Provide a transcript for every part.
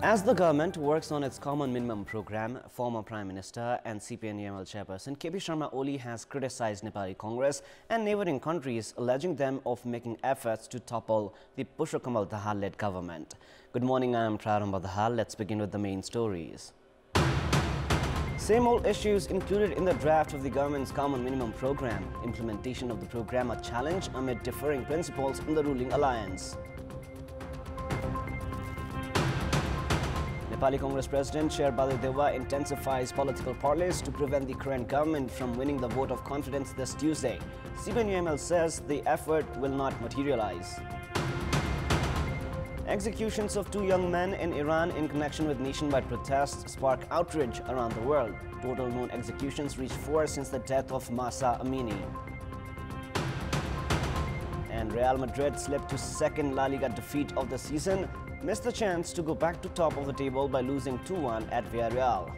As the government works on its common minimum program, former Prime Minister and CPN-UML chairperson KP Sharma Oli has criticized Nepali Congress and neighboring countries, alleging them of making efforts to topple the Pushpakamal Dahal-led government. Good morning, I am Prarambha Dahal. Let's begin with the main stories. Same old issues included in the draft of the government's common minimum program. Implementation of the program a challenge amid differing principles in the ruling alliance. Nepali Congress President Sherbadir Dewa intensifies political parleys to prevent the current government from winning the vote of confidence this Tuesday. CPN-UML says the effort will not materialize. Executions of two young men in Iran in connection with nationwide protests spark outrage around the world. Total known executions reach 4 since the death of Mahsa Amini. And Real Madrid slipped to second La Liga defeat of the season, missed the chance to go back to top of the table by losing 2-1 at Villarreal.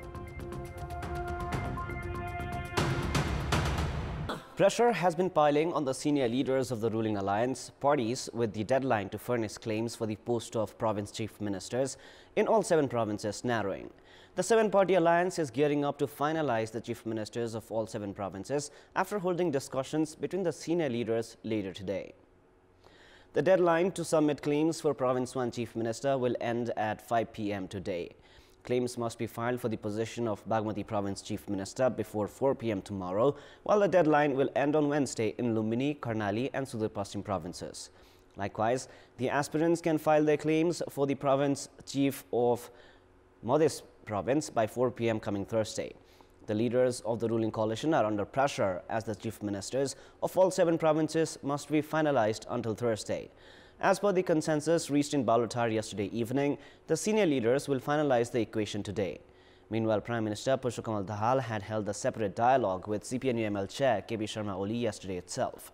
Pressure has been piling on the senior leaders of the ruling alliance parties with the deadline to furnish claims for the post of province chief ministers in all 7 provinces narrowing. The 7-party alliance is gearing up to finalize the chief ministers of all 7 provinces after holding discussions between the senior leaders later today. The deadline to submit claims for Province 1 Chief Minister will end at 5 p.m. today. Claims must be filed for the position of Bagmati Province Chief Minister before 4 p.m. tomorrow, while the deadline will end on Wednesday in Lumini, Karnali and Sudur Paschim provinces. Likewise, the aspirants can file their claims for the Province Chief of Madhya Province by 4 p.m. coming Thursday. The leaders of the ruling coalition are under pressure as the chief ministers of all 7 provinces must be finalized until Thursday. As per the consensus reached in Balutar yesterday evening, the senior leaders will finalize the equation today. Meanwhile, Prime Minister Pushpakamal Dahal had held a separate dialogue with CPN-UML chair KP Sharma Oli yesterday itself.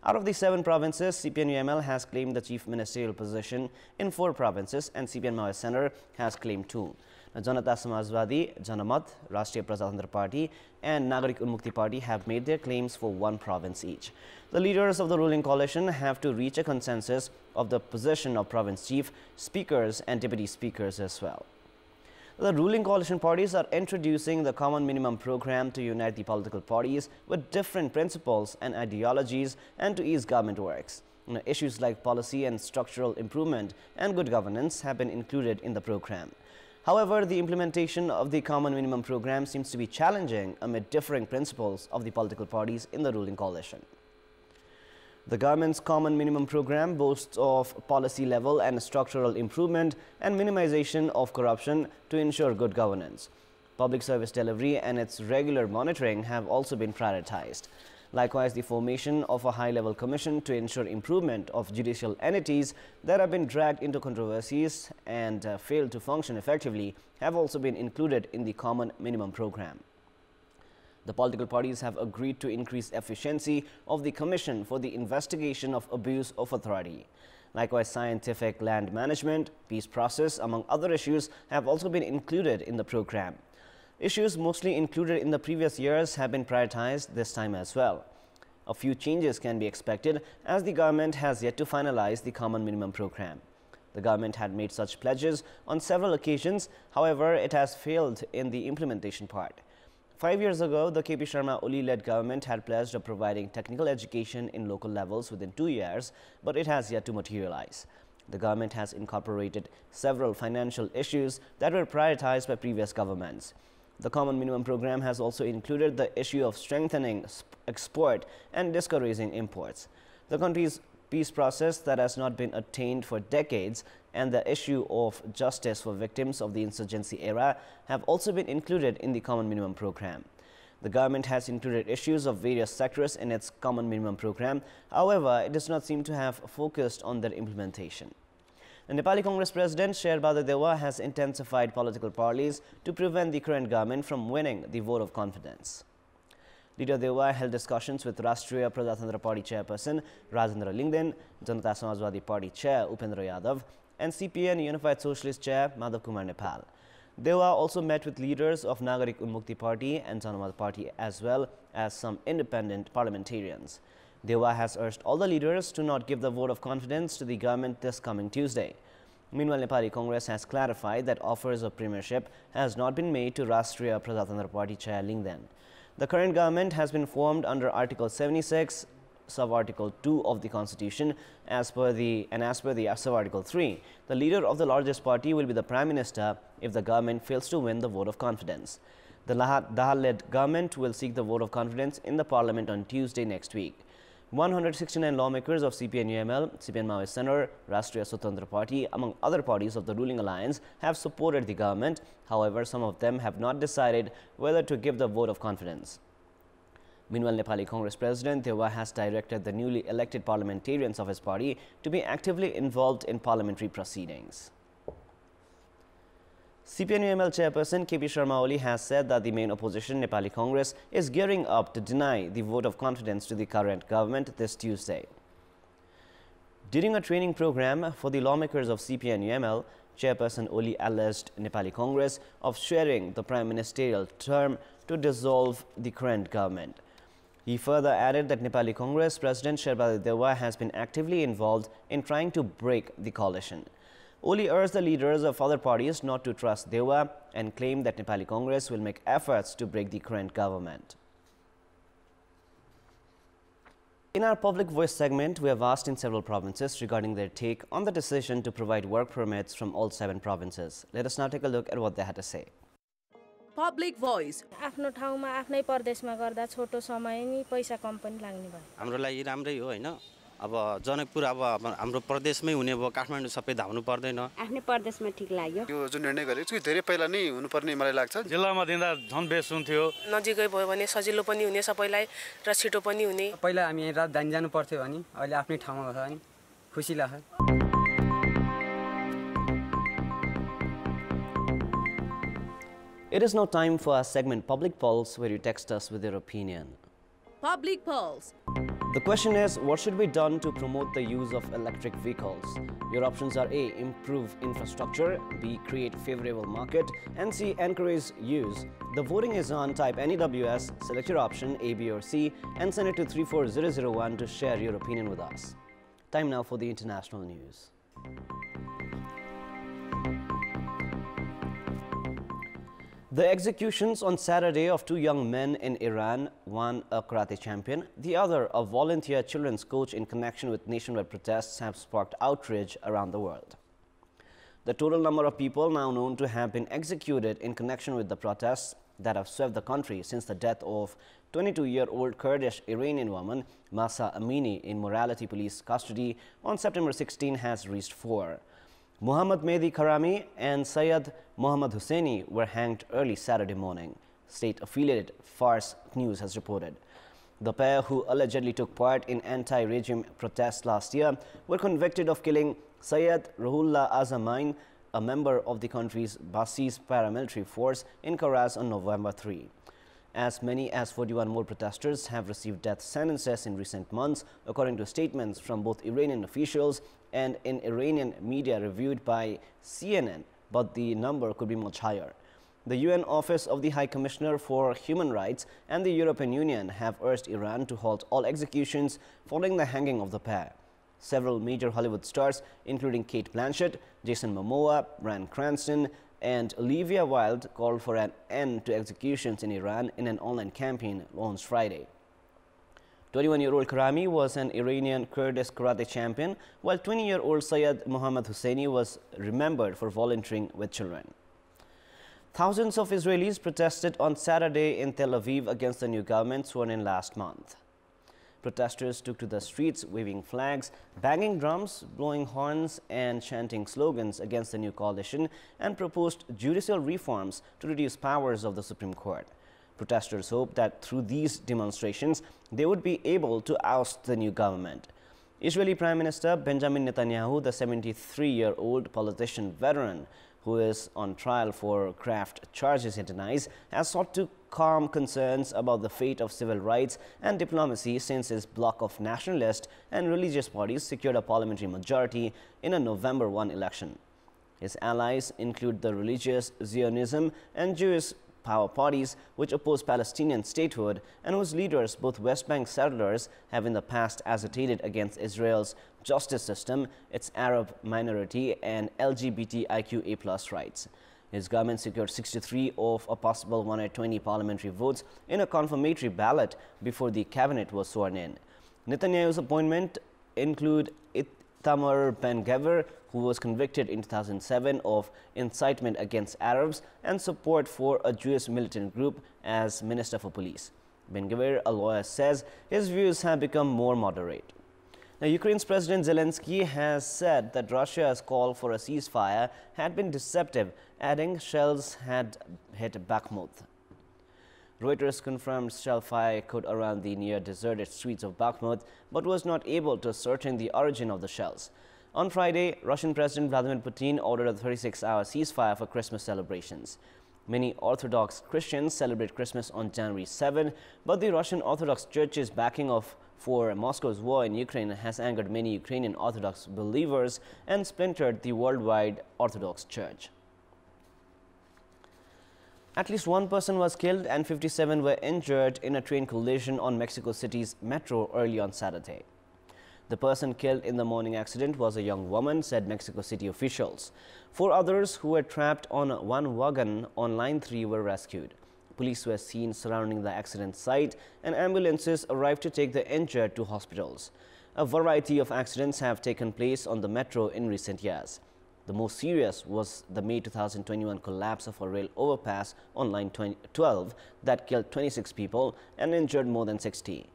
Out of the 7 provinces, CPN-UML has claimed the chief ministerial position in 4 provinces and CPN-Maoist Center has claimed 2. Janata Samajwadi, Janamat, Rashtriya Prajatantra Party and Nagarik Unmukti Party have made their claims for 1 province each. The leaders of the ruling coalition have to reach a consensus of the position of province chief, speakers and deputy speakers as well. The ruling coalition parties are introducing the common minimum program to unite the political parties with different principles and ideologies and to ease government works. Issues like policy and structural improvement and good governance have been included in the program. However, the implementation of the common minimum program seems to be challenging amid differing principles of the political parties in the ruling coalition. The government's common minimum program boasts of policy level and structural improvement and minimization of corruption to ensure good governance. Public service delivery and its regular monitoring have also been prioritized. Likewise, the formation of a high-level commission to ensure improvement of judicial entities that have been dragged into controversies and failed to function effectively have also been included in the common minimum program. The political parties have agreed to increase efficiency of the commission for the investigation of abuse of authority. Likewise, scientific land management, peace process, among other issues have also been included in the program. Issues mostly included in the previous years have been prioritized this time as well. A few changes can be expected as the government has yet to finalize the common minimum program. The government had made such pledges on several occasions, however, it has failed in the implementation part. 5 years ago, the KP Sharma Oli-led government had pledged of providing technical education in local levels within 2 years, but it has yet to materialize. The government has incorporated several financial issues that were prioritized by previous governments. The common minimum program has also included the issue of strengthening export and discouraging imports. The country's peace process that has not been attained for decades and the issue of justice for victims of the insurgency era have also been included in the common minimum program. The government has included issues of various sectors in its common minimum program. However, it does not seem to have focused on their implementation. The Nepali Congress President Sherbadir Dewa has intensified political parleys to prevent the current government from winning the vote of confidence. Leader Dewa held discussions with Rashtriya Prajatantra Party chairperson Rajendra Lingden, Janata Samajwadi Party chair Upendra Yadav and CPN Unified Socialist chair Madhav Kumar Nepal. Dewa also met with leaders of Nagarik Unmukti Party and Janamat Party as well as some independent parliamentarians. Dewa has urged all the leaders to not give the vote of confidence to the government this coming Tuesday. Meanwhile, Nepali Congress has clarified that offers of premiership has not been made to Rashtriya Prajatantra Party Chair Lingden. The current government has been formed under Article 76, Sub-Article 2 of the Constitution. As per the Sub-Article 3, the leader of the largest party will be the Prime Minister if the government fails to win the vote of confidence. The Dahal-led government will seek the vote of confidence in the Parliament on Tuesday next week. 169 lawmakers of CPN-UML, CPN Maoist Center, Rashtriya Swatantra Party, among other parties of the ruling alliance, have supported the government. However, some of them have not decided whether to give the vote of confidence. Meanwhile, Nepali Congress President Dewa has directed the newly elected parliamentarians of his party to be actively involved in parliamentary proceedings. CPN-UML chairperson KP Sharma Oli has said that the main opposition, Nepali Congress, is gearing up to deny the vote of confidence to the current government this Tuesday. During a training program for the lawmakers of CPN-UML, chairperson Oli alleged Nepali Congress of sharing the prime ministerial term to dissolve the current government. He further added that Nepali Congress President Sherbali Dewa has been actively involved in trying to break the coalition. Oli urged the leaders of other parties not to trust Dewa and claimed that Nepali Congress will make efforts to break the current government. In our public voice segment, we have asked in several provinces regarding their take on the decision to provide work permits from all 7 provinces. Let us now take a look at what they had to say. Public voice. आफ्नो ठाउँमा आफ्नै प्रदेशमा गर्दा छोटो समय नि पैसा कम पनि लाग्ने भयो हाम्रो लागि राम्रै हो हैन अब जनकपुर अब हाम्रो प्रदेशमै हुने भयो काठमाडौँ सबै धाउनु पर्दैन आफ्नै प्रदेशमा ठीक लाग्यो यो जुन निर्णय गरेको छु धेरै पहिला नै हुनुपर्ने मलाई लाग्छ जिल्लामा दिँदा झन् बेस हुन्थ्यो नजिकै भयो भने सजिलो पनि हुने सबैलाई र छिटो पनि हुने पहिला हामी राजधानी जानु पर्थ्यो भने अहिले आफ्नै ठाउँमा छ भने खुसी लाग्छ It is now time for our segment Public Pulse, where you text us with your opinion. Public Pulse. The question is, what should be done to promote the use of electric vehicles? Your options are A. Improve infrastructure, B. Create favorable market, and C. Encourage use. The voting is on. Type NEWS, select your option A, B or C, and send it to 34001 to share your opinion with us. Time now for the international news. The executions on Saturday of 2 young men in Iran, one a karate champion, the other a volunteer children's coach, in connection with nationwide protests have sparked outrage around the world. The total number of people now known to have been executed in connection with the protests that have swept the country since the death of 22-year-old Kurdish Iranian woman Mahsa Amini in morality police custody on September 16 has reached 4. Muhammad Mehdi Karami and Syed Mohammad Husseini were hanged early Saturday morning, state-affiliated Fars News has reported. The pair, who allegedly took part in anti-regime protests last year, were convicted of killing Syed Ruhullah Azamain, a member of the country's Bassis paramilitary force, in Karaz on November 3. As many as 41 more protesters have received death sentences in recent months, according to statements from both Iranian officials and in Iranian media reviewed by CNN, but the number could be much higher. The UN Office of the High Commissioner for Human Rights and the European Union have urged Iran to halt all executions following the hanging of the pair. Several major Hollywood stars, including Kate Blanchett, Jason Momoa, Bryan Cranston, and Olivia Wilde, called for an end to executions in Iran in an online campaign launched Friday. 21-year-old Karami was an Iranian Kurdish karate champion, while 20-year-old Syed Mohammad Husseini was remembered for volunteering with children. Thousands of Israelis protested on Saturday in Tel Aviv against the new government sworn in last month. Protesters took to the streets waving flags, banging drums, blowing horns and chanting slogans against the new coalition, and proposed judicial reforms to reduce powers of the Supreme Court. Protesters hope that through these demonstrations, they would be able to oust the new government. Israeli Prime Minister Benjamin Netanyahu, the 73-year-old politician veteran who is on trial for graft charges he denies, has sought to calm concerns about the fate of civil rights and diplomacy since his bloc of nationalist and religious parties secured a parliamentary majority in a November 1 election. His allies include the religious Zionism and Jewish power parties which oppose Palestinian statehood and whose leaders, both West Bank settlers, have in the past agitated against Israel's justice system, its Arab minority and LGBTIQA+ rights. His government secured 63 of a possible 120 parliamentary votes in a confirmatory ballot before the cabinet was sworn in. Netanyahu's appointment include Itamar Ben-Gvir, who was convicted in 2007 of incitement against Arabs and support for a Jewish militant group, as Minister for Police. Ben-Gvir, a lawyer, says his views have become more moderate. Now, Ukraine's President Zelensky has said that Russia's call for a ceasefire had been deceptive, adding shells had hit Bakhmut. Reuters confirmed shell fire could around the near-deserted streets of Bakhmut, but was not able to ascertain the origin of the shells. On Friday, Russian President Vladimir Putin ordered a 36-hour ceasefire for Christmas celebrations. Many Orthodox Christians celebrate Christmas on January 7, but the Russian Orthodox Church's backing for Moscow's war in Ukraine has angered many Ukrainian Orthodox believers and splintered the worldwide Orthodox Church. At least one person was killed and 57 were injured in a train collision on Mexico City's metro early on Saturday. The person killed in the morning accident was a young woman, said Mexico City officials. 4 others who were trapped on one wagon on Line 3 were rescued. Police were seen surrounding the accident site and ambulances arrived to take the injured to hospitals. A variety of accidents have taken place on the metro in recent years. The most serious was the May 2021 collapse of a rail overpass on Line 12 that killed 26 people and injured more than 60.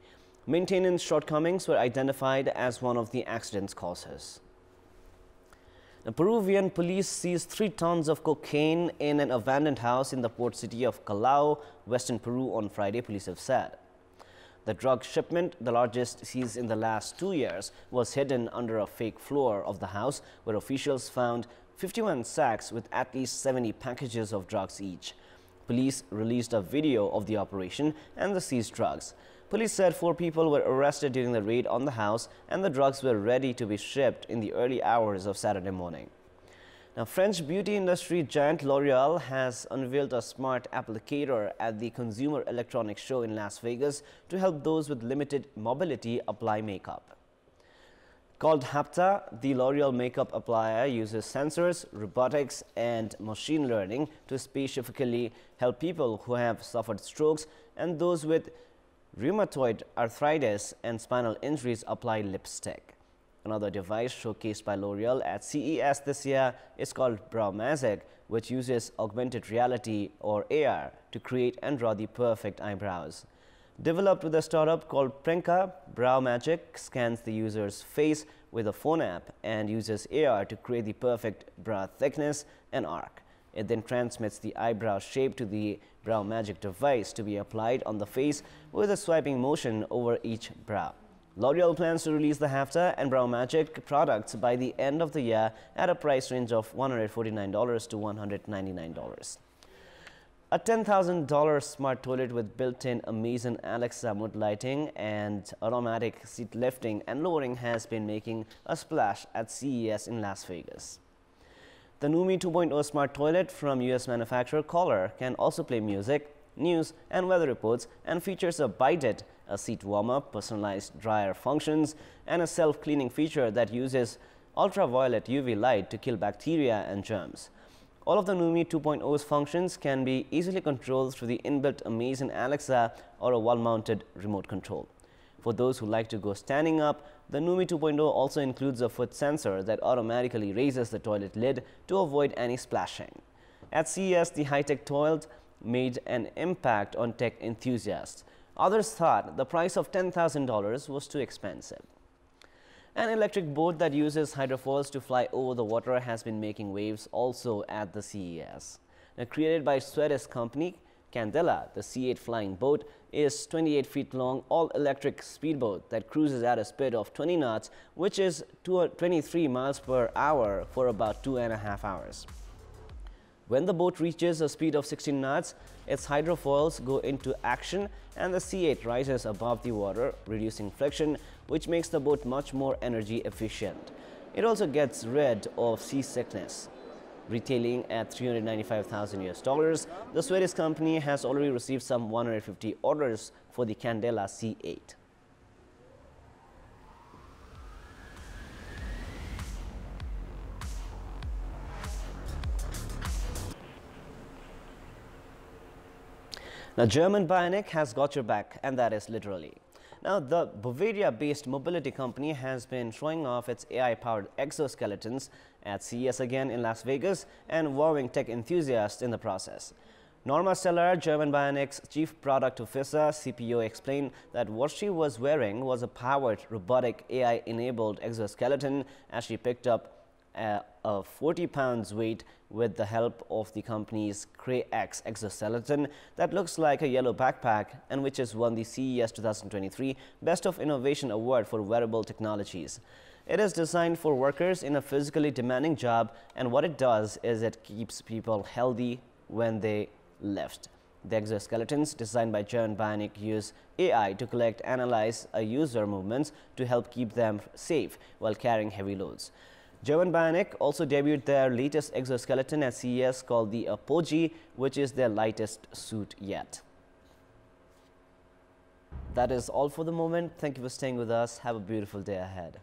Maintenance shortcomings were identified as one of the accident's causes. The Peruvian police seized 3 tons of cocaine in an abandoned house in the port city of Callao, western Peru on Friday, police have said. The drug shipment, the largest seized in the last 2 years, was hidden under a fake floor of the house, where officials found 51 sacks with at least 70 packages of drugs each. Police released a video of the operation and the seized drugs. Police said 4 people were arrested during the raid on the house and the drugs were ready to be shipped in the early hours of Saturday morning. Now, French beauty industry giant LOreal has unveiled a smart applicator at the Consumer Electronics Show in Las Vegas to help those with limited mobility apply makeup. Called Hapta, the LOreal makeup applier uses sensors, robotics, and machine learning to specifically help people who have suffered strokes and those with rheumatoid arthritis and spinal injuries apply lipstick. Another device showcased by LOreal at CES this year is called Brow Magic, which uses augmented reality or AR to create and draw the perfect eyebrows. Developed with a startup called Prenka, Brow Magic scans the user's face with a phone app and uses AR to create the perfect brow thickness and arc. It then transmits the eyebrow shape to the Brow Magic device to be applied on the face with a swiping motion over each brow. LOreal plans to release the Hapta and Brow Magic products by the end of the year at a price range of $149 to $199. A $10,000 smart toilet with built-in Amazon Alexa mood lighting and automatic seat lifting and lowering has been making a splash at CES in Las Vegas. The NuMe 2.0 smart toilet from US manufacturer Kohler can also play music, news and weather reports and features a Bite, a seat warmer, personalized dryer functions, and a self-cleaning feature that uses ultraviolet UV light to kill bacteria and germs. All of the NuMe 2.0's functions can be easily controlled through the inbuilt Amazon Alexa or a wall-mounted remote control. For those who like to go standing up, the NuMe 2.0 also includes a foot sensor that automatically raises the toilet lid to avoid any splashing. At CES, the high-tech toilet made an impact on tech enthusiasts. Others thought the price of $10,000 was too expensive. An electric boat that uses hydrofoils to fly over the water has been making waves also at the CES. Now, created by Swedish company Candela, the C8 flying boat is 28 feet long, all-electric speedboat that cruises at a speed of 20 knots, which is 23 miles per hour for about 2.5 hours. When the boat reaches a speed of 16 knots, its hydrofoils go into action and the C8 rises above the water, reducing friction, which makes the boat much more energy efficient. It also gets rid of seasickness. retailing at $395,000. The Swedish company has already received some 150 orders for the Candela C8. Now, German Bionics has got your back, and that is literally. Now, the Bavaria-based mobility company has been showing off its AI-powered exoskeletons at CES again in Las Vegas and wowing tech enthusiasts in the process. Norma Stellar, German Bionics Chief Product Officer, CPO, explained that what she was wearing was a powered, robotic, AI-enabled exoskeleton as she picked up a 40 pounds weight with the help of the company's Cray X exoskeleton that looks like a yellow backpack and which has won the CES 2023 Best of Innovation Award for Wearable Technologies. It is designed for workers in a physically demanding job, and what it does is it keeps people healthy when they lift. The exoskeletons designed by German Bionics use AI to collect and analyze a user movements to help keep them safe while carrying heavy loads. German Bionics also debuted their latest exoskeleton at CES called the Apogee, which is their lightest suit yet. That is all for the moment. Thank you for staying with us. Have a beautiful day ahead.